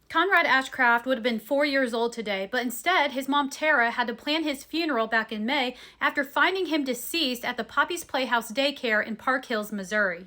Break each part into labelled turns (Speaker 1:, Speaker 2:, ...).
Speaker 1: Conrad Ashcraft would have been 4 years old today, but instead his mom Tara had to plan his funeral back in May after finding him deceased at the Poppy's Playhouse daycare in Park Hills, Missouri.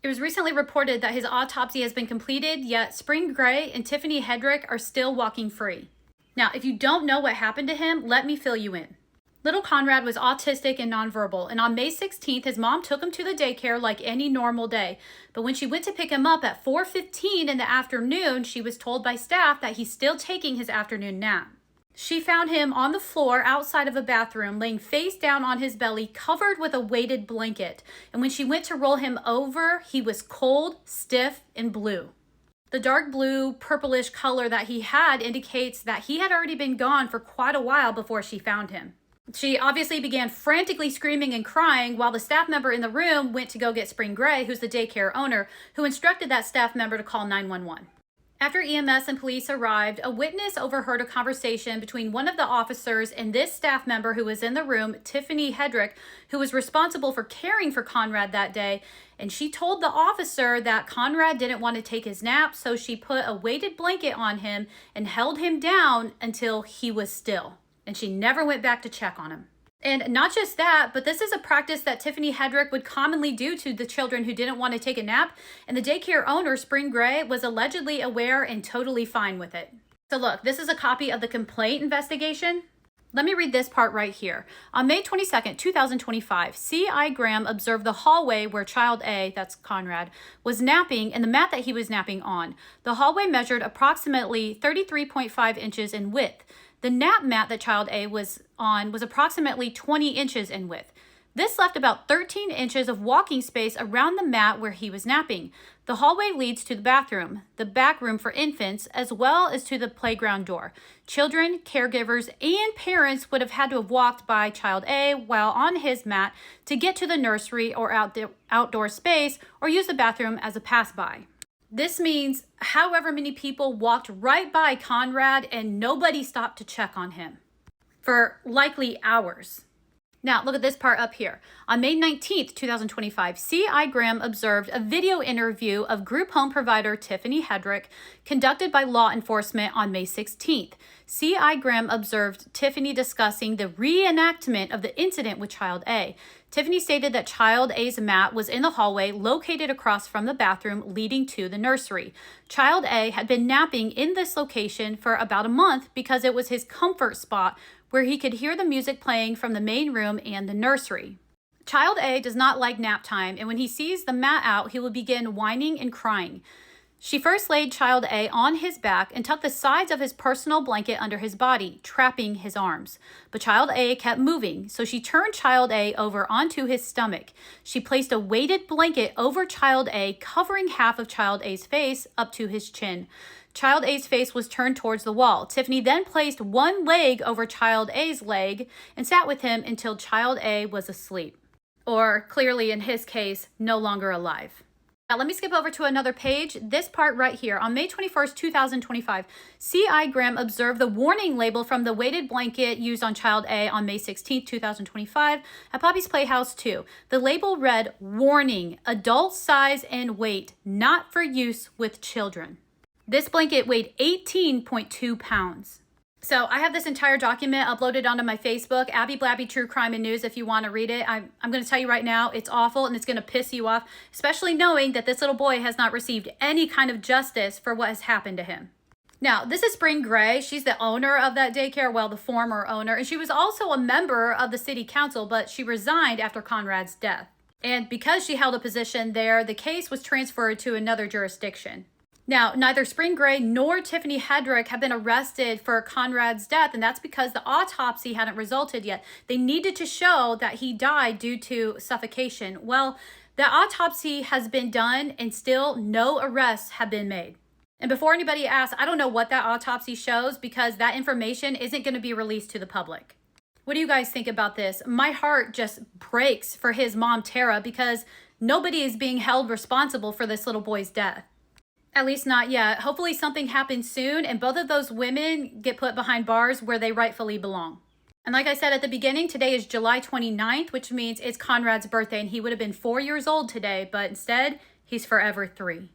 Speaker 1: It was recently reported that his autopsy has been completed, yet Spring Gray and Tiffany Hedrick are still walking free. Now, if you don't know what happened to him, let me fill you in. Little Conrad was autistic and nonverbal, and on May 16th, his mom took him to the daycare like any normal day. But when she went to pick him up at 4:15 in the afternoon, she was told by staff that he's still taking his afternoon nap. She found him on the floor outside of a bathroom, laying face down on his belly, covered with a weighted blanket. And when she went to roll him over, he was cold, stiff, and blue. The dark blue, purplish color that he had indicates that he had already been gone for quite a while before she found him. She obviously began frantically screaming and crying while the staff member in the room went to go get Spring Gray, who's the daycare owner, who instructed that staff member to call 911. After EMS and police arrived, a witness overheard a conversation between one of the officers and this staff member who was in the room, Tiffany Hedrick, who was responsible for caring for Conrad that day. And she told the officer that Conrad didn't want to take his nap, so she put a weighted blanket on him and held him down until he was still. And she never went back to check on him. And not just that, but this is a practice that Tiffany Hedrick would commonly do to the children who didn't want to take a nap, and the daycare owner, Spring Gray, was allegedly aware and totally fine with it. So look, this is a copy of the complaint investigation. Let me read this part right here. On May 22nd, 2025, C.I. Graham observed the hallway where child A, that's Conrad, was napping and the mat that he was napping on. The hallway measured approximately 33.5 inches in width. The nap mat that child A was on was approximately 20 inches in width. This left about 13 inches of walking space around the mat where he was napping. The hallway leads to the bathroom, the back room for infants, as well as to the playground door. Children, caregivers, and parents would have had to have walked by child A while on his mat to get to the nursery or outdoor space or use the bathroom as a pass-by. This means however many people walked right by Conrad and nobody stopped to check on him for likely hours. Now, look at this part up here. On May 19th, 2025, C.I. Graham observed a video interview of group home provider Tiffany Hedrick conducted by law enforcement on May 16th. C.I. Graham observed Tiffany discussing the reenactment of the incident with child A. Tiffany stated that child A's mat was in the hallway located across from the bathroom leading to the nursery. Child A had been napping in this location for about a month because it was his comfort spot where he could hear the music playing from the main room and the nursery. Child A does not like nap time, and when he sees the mat out, he will begin whining and crying. She first laid child A on his back and tucked the sides of his personal blanket under his body, trapping his arms. But child A kept moving, so she turned child A over onto his stomach. She placed a weighted blanket over child A, covering half of child A's face up to his chin. Child A's face was turned towards the wall. Tiffany then placed one leg over child A's leg and sat with him until child A was asleep. Or, clearly in his case, no longer alive. Now, let me skip over to another page. This part right here. On May 21st, 2025, C.I. Graham observed the warning label from the weighted blanket used on child A on May 16th, 2025 at Poppy's Playhouse 2. The label read, "Warning, adult size and weight, not for use with children." This blanket weighed 18.2 pounds. So I have this entire document uploaded onto my Facebook, Abby Blabby True Crime and News, if you want to read it. I'm going to tell you right now, it's awful and it's going to piss you off, especially knowing that this little boy has not received any kind of justice for what has happened to him. Now, this is Spring Gray. She's the owner of that daycare, well, the former owner, and she was also a member of the city council, but she resigned after Conrad's death. And because she held a position there, the case was transferred to another jurisdiction. Now, neither Spring Gray nor Tiffany Hedrick have been arrested for Conrad's death, and that's because the autopsy hadn't resulted yet. They needed to show that he died due to suffocation. Well, the autopsy has been done, and still no arrests have been made. And before anybody asks, I don't know what that autopsy shows because that information isn't going to be released to the public. What do you guys think about this? My heart just breaks for his mom, Tara, because nobody is being held responsible for this little boy's death. At least not yet. Hopefully something happens soon and both of those women get put behind bars where they rightfully belong. And like I said at the beginning, today is July 29th, which means it's Conrad's birthday and he would have been 4 years old today, but instead he's forever 3.